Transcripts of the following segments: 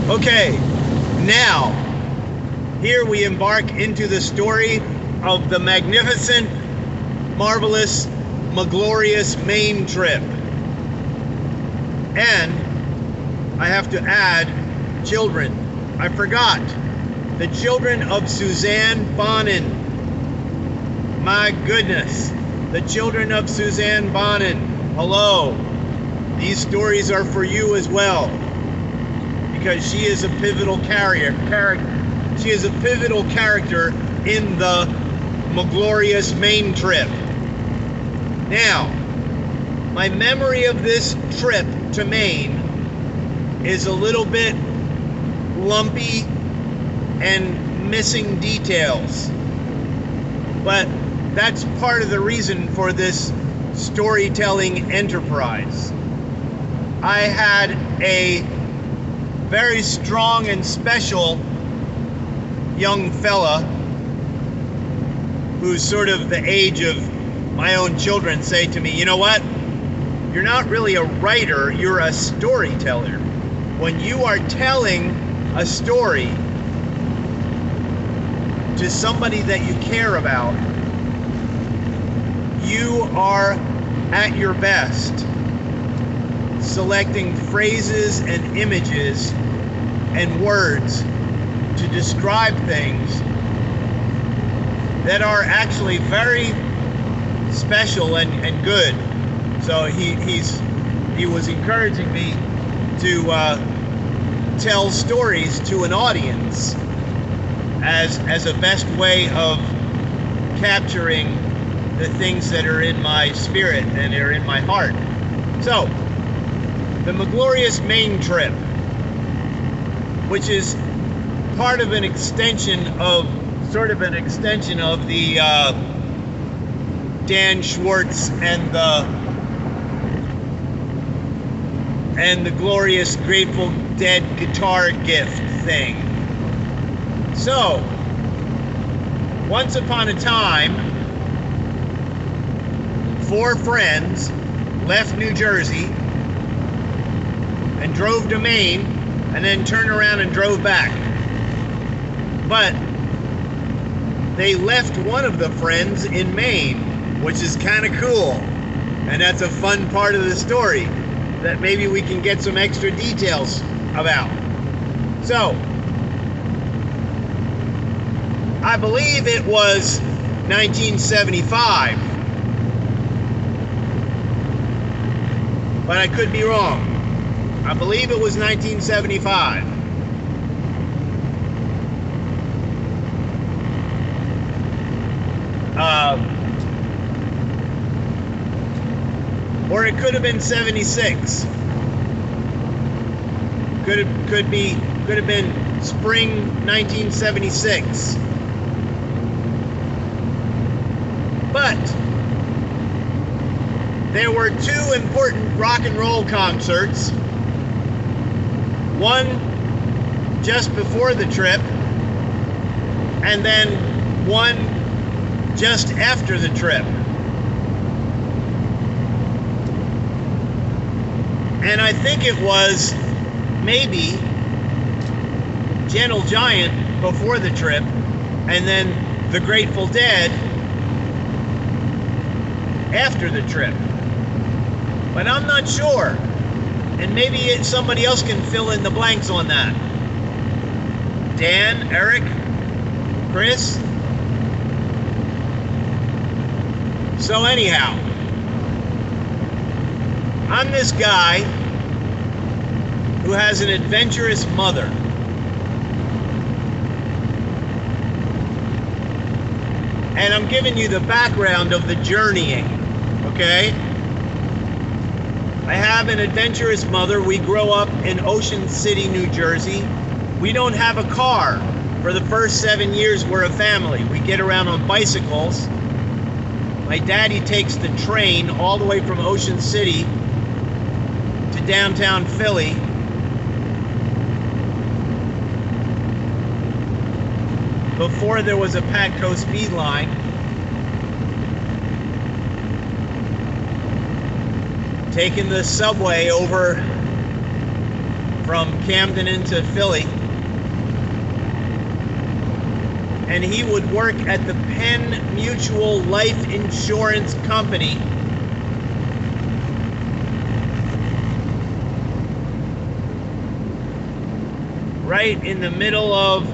Okay, now, here we embark into the story of the magnificent, marvelous, MuhGlorious Maine trip. And I have to add children. I forgot. The children of Suzanne Bonin. My goodness. The children of Suzanne Bonin. Hello. These stories are for you as well. Because she is a pivotal character. She is a pivotal character in the MuhGlorious Maine trip. Now, my memory of this trip to Maine is a little bit lumpy and missing details. But that's part of the reason for this storytelling enterprise. I had a very strong and special young fella who's sort of the age of my own children say to me, you know what? You're not really a writer, you're a storyteller. When you are telling a story to somebody that you care about, you are at your best, selecting phrases and images and words to describe things that are actually very special and good. So he was encouraging me to tell stories to an audience as a best way of capturing the things that are in my spirit and are in my heart. So, the MuhGlorious Maine trip, which is part of an extension of, the Dan Schwartz and the glorious Grateful Dead guitar gift thing. So, once upon a time, 4 friends left New Jersey and drove to Maine and then turned around and drove back. But they left one of the friends in Maine, which is kind of cool. And that's a fun part of the story that maybe we can get some extra details about. So, I believe it was 1975. But I could be wrong. I believe it was 1975. Or it could have been 76. Could have been spring 1976. But there were 2 important rock and roll concerts. One just before the trip, and then one just after the trip. And I think it was maybe Gentle Giant before the trip, and then the Grateful Dead after the trip. But I'm not sure. And maybe somebody else can fill in the blanks on that. Dan, Eric, Chris? So anyhow, I'm this guy who has an adventurous mother. And I'm giving you the background of the journeying, okay? I have an adventurous mother. We grow up in Ocean City, New Jersey. We don't have a car. For the first 7 years, we're a family. We get around on bicycles. My daddy takes the train all the way from Ocean City to downtown Philly. Before there was a Patco speed line. Taking the subway over from Camden into Philly. And he would work at the Penn Mutual Life Insurance Company. Right in the middle of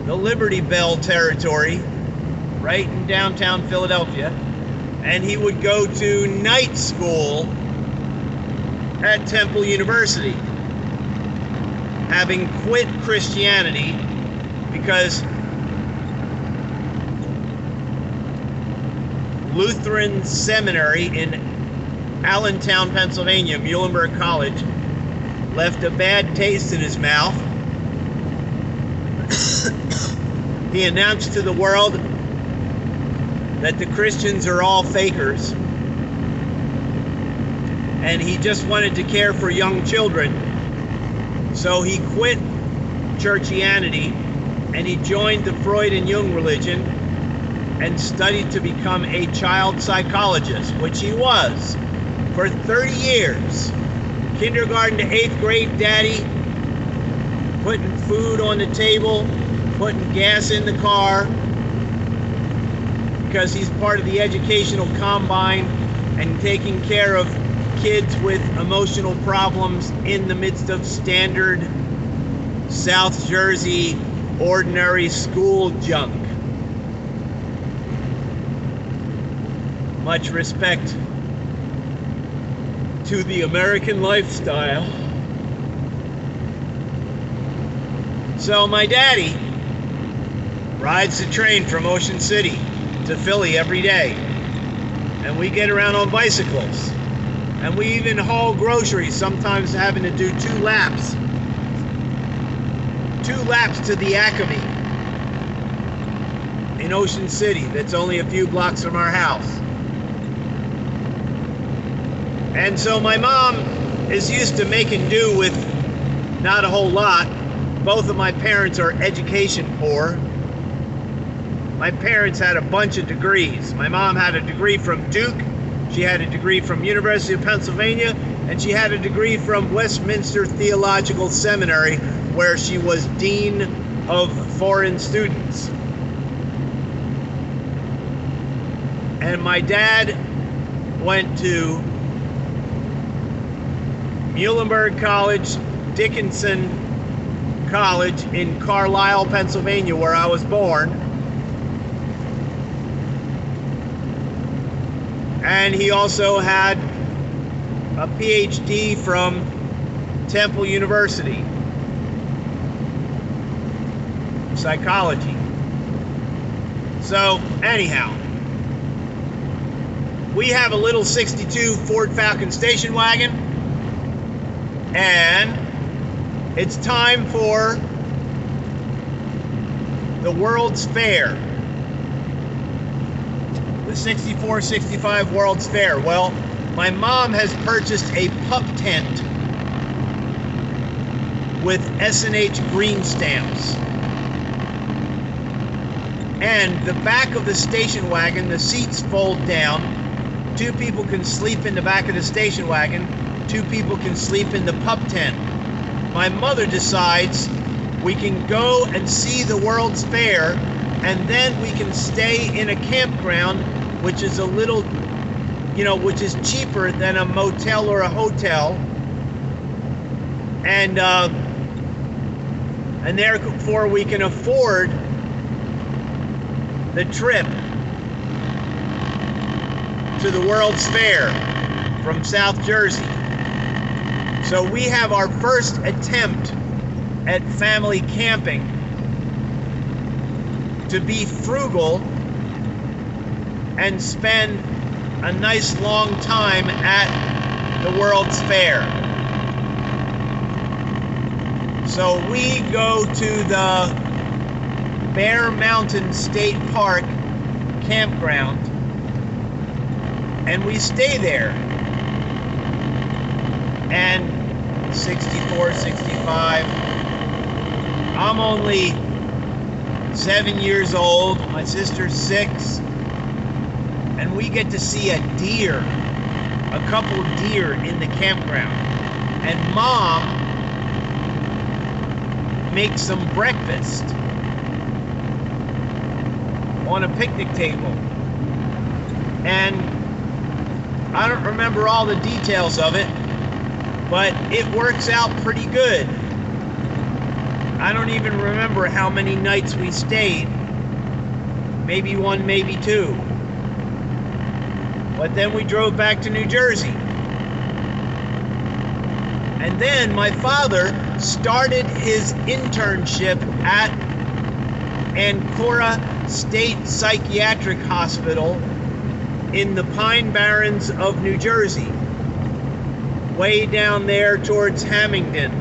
the Liberty Bell territory, right in downtown Philadelphia. And he would go to night school at Temple University, having quit Christianity because Lutheran Seminary in Allentown, Pennsylvania, Muhlenberg College, left a bad taste in his mouth. He announced to the world that the Christians are all fakers, and he just wanted to care for young children. So he quit churchianity and he joined the Freud and Jung religion and studied to become a child psychologist, which he was for 30 years. Kindergarten to 8th grade, daddy, putting food on the table, putting gas in the car, because he's part of the educational combine and taking care of kids with emotional problems in the midst of standard South Jersey ordinary school junk. Much respect to the American lifestyle. So my daddy rides the train from Ocean City to Philly every day, and we get around on bicycles, and we even haul groceries, sometimes having to do 2 laps to the Acme in Ocean City, that's only a few blocks from our house. And so my mom is used to making do with not a whole lot. Both of my parents are education poor. My parents had a bunch of degrees. My mom had a degree from Duke, she had a degree from University of Pennsylvania, and she had a degree from Westminster Theological Seminary, where she was Dean of Foreign Students. And my dad went to Muhlenberg College, Dickinson College in Carlisle, Pennsylvania, where I was born. And he also had a PhD from Temple University, psychology. So anyhow, we have a little 62 Ford Falcon station wagon, and it's time for the World's Fair, the 64-65 World's Fair. Well, my mom has purchased a pup tent with S&H green stamps. And the back of the station wagon, the seats fold down. 2 people can sleep in the back of the station wagon. 2 people can sleep in the pup tent. My mother decides we can go and see the World's Fair, and then we can stay in a campground, which is a little, which is cheaper than a motel or a hotel. And therefore we can afford the trip to the World's Fair from South Jersey. So we have our first attempt at family camping to be frugal and spend a nice long time at the World's Fair. So we go to the Bear Mountain State Park campground, and we stay there. And 64, 65, I'm only 7 years old, my sister's 6, and we get to see a deer a couple of deer in the campground. And Mom makes some breakfast on a picnic table. And I don't remember all the details of it, but it works out pretty good. I don't even remember how many nights we stayed. Maybe one, maybe two. But then we drove back to New Jersey. And then my father started his internship at Ancora State Psychiatric Hospital in the Pine Barrens of New Jersey, way down there towards Hamilton.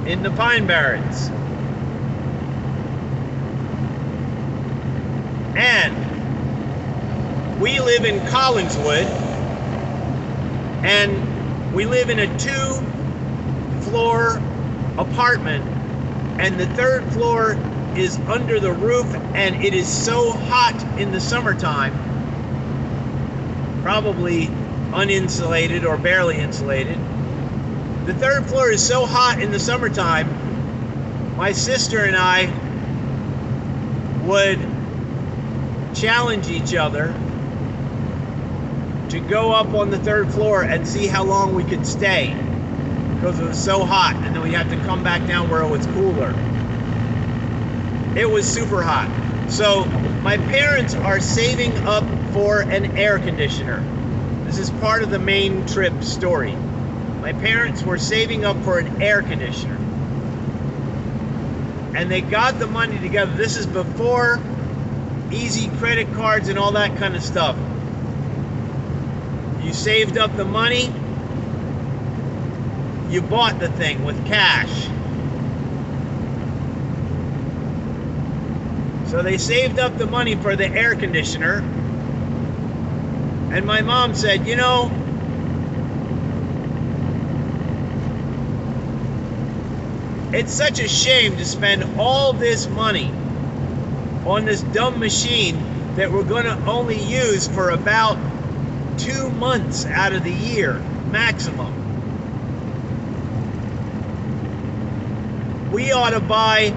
In the Pine Barrens. And we live in Collingswood, and we live in a 2-floor apartment, and the 3rd floor is under the roof, and it is so hot in the summertime, probably uninsulated or barely insulated. The 3rd floor is so hot in the summertime, my sister and I would challenge each other to go up on the 3rd floor and see how long we could stay, because it was so hot, and then we had to come back down where it was cooler. It was super hot. So my parents are saving up for an air conditioner. This is part of the Maine trip story. My parents were saving up for an air conditioner, and they got the money together. This is before easy credit cards and all that kind of stuff. You saved up the money, you bought the thing with cash. So they saved up the money for the air conditioner, and my mom said, you know, it's such a shame to spend all this money on this dumb machine that we're going to only use for about 2 months out of the year, maximum. We ought to buy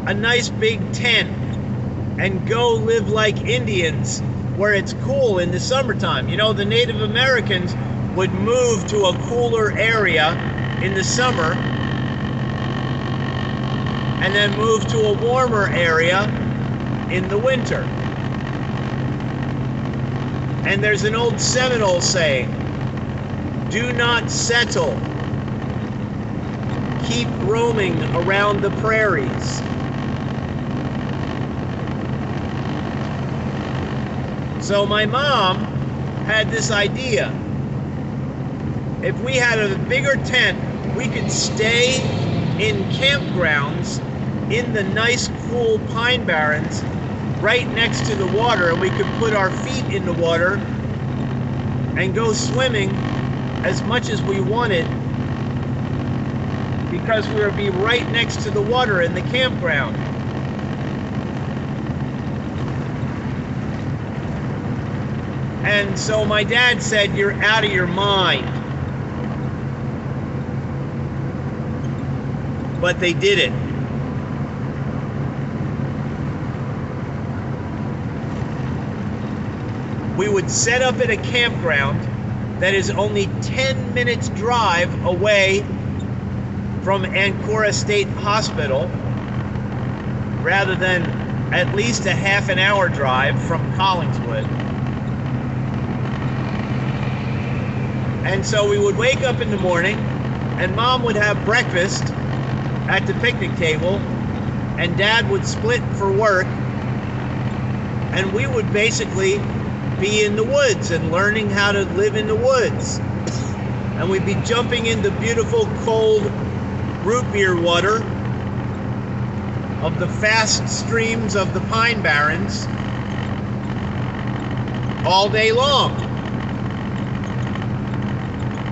a nice big tent and go live like Indians where it's cool in the summertime. You know, the Native Americans would move to a cooler area in the summer and then move to a warmer area in the winter. And there's an old Seminole saying, do not settle. Keep roaming around the prairies. So my mom had this idea. If we had a bigger tent, we could stay in campgrounds in the nice, cool Pine Barrens right next to the water, and we could put our feet in the water and go swimming as much as we wanted, because we would be right next to the water in the campground. And so my dad said, you're out of your mind. But they did it. We would set up at a campground that is only 10 minutes drive away from Ancora State Hospital, rather than at least a half an hour drive from Collingswood. And so we would wake up in the morning, and Mom would have breakfast at the picnic table, and Dad would split for work, and we would basically be in the woods and learning how to live in the woods. And we'd be jumping into beautiful cold root beer water of the fast streams of the Pine Barrens all day long.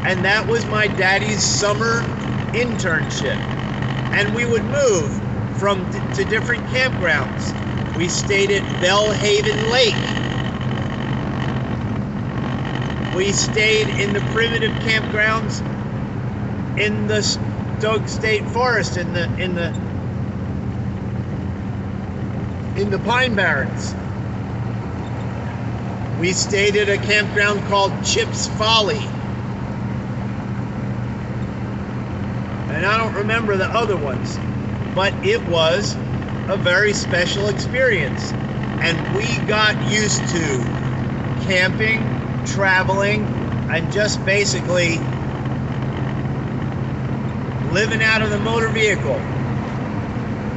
And that was my daddy's summer internship. And we would move to different campgrounds. We stayed at Bellhaven Lake. We stayed in the primitive campgrounds in the Stokes State Forest, in the Pine Barrens. We stayed at a campground called Chips Folly. And I don't remember the other ones, but it was a very special experience. And we got used to camping, traveling, and just basically living out of the motor vehicle.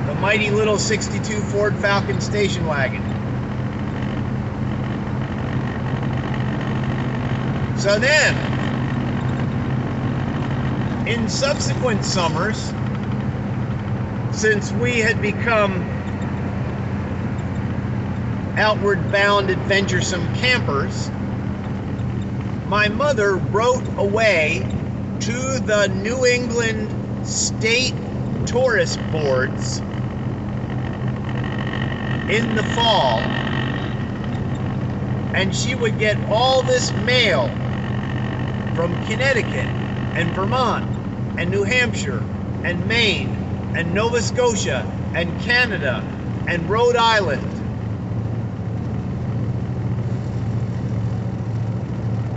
The mighty little 62 Ford Falcon station wagon. So then, in subsequent summers, since we had become outward bound, adventuresome campers, my mother wrote away to the New England State Tourist Boards in the fall, and she would get all this mail from Connecticut and Vermont and New Hampshire and Maine and Nova Scotia and Canada and Rhode Island.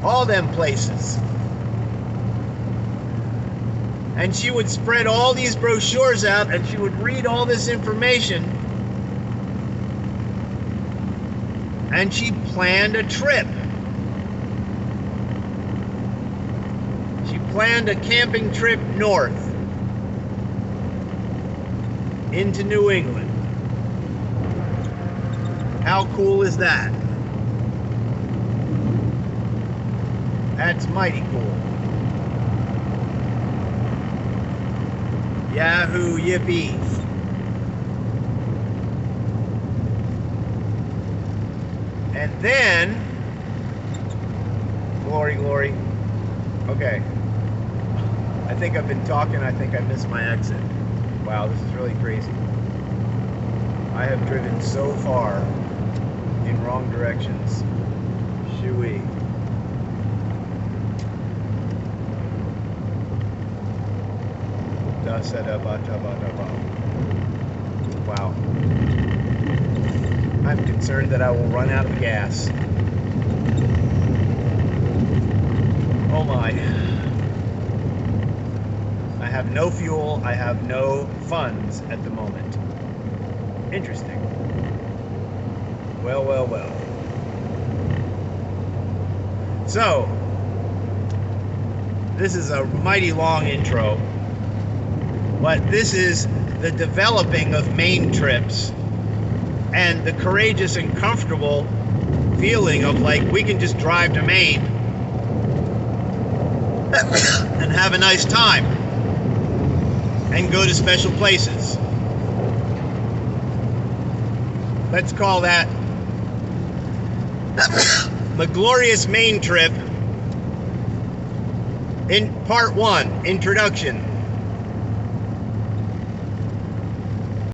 All them places. And she would spread all these brochures out, and she would read all this information, and she planned a trip. She planned a camping trip north into New England. How cool is that? That's mighty cool. Yahoo, yippee. And then, glory, glory. Okay. I think I've been talking, I think I missed my exit. Wow, this is really crazy. I have driven so far in wrong directions. Shoo-wee. Wow. I'm concerned that I will run out of gas. Oh my. I have no fuel, I have no funds at the moment. Interesting. Well, well, well. So, this is a mighty long intro, but this is the developing of Maine trips and the courageous and comfortable feeling of like we can just drive to Maine and have a nice time and go to special places. Let's call that the Glorious Maine Trip in Part 1, Introduction.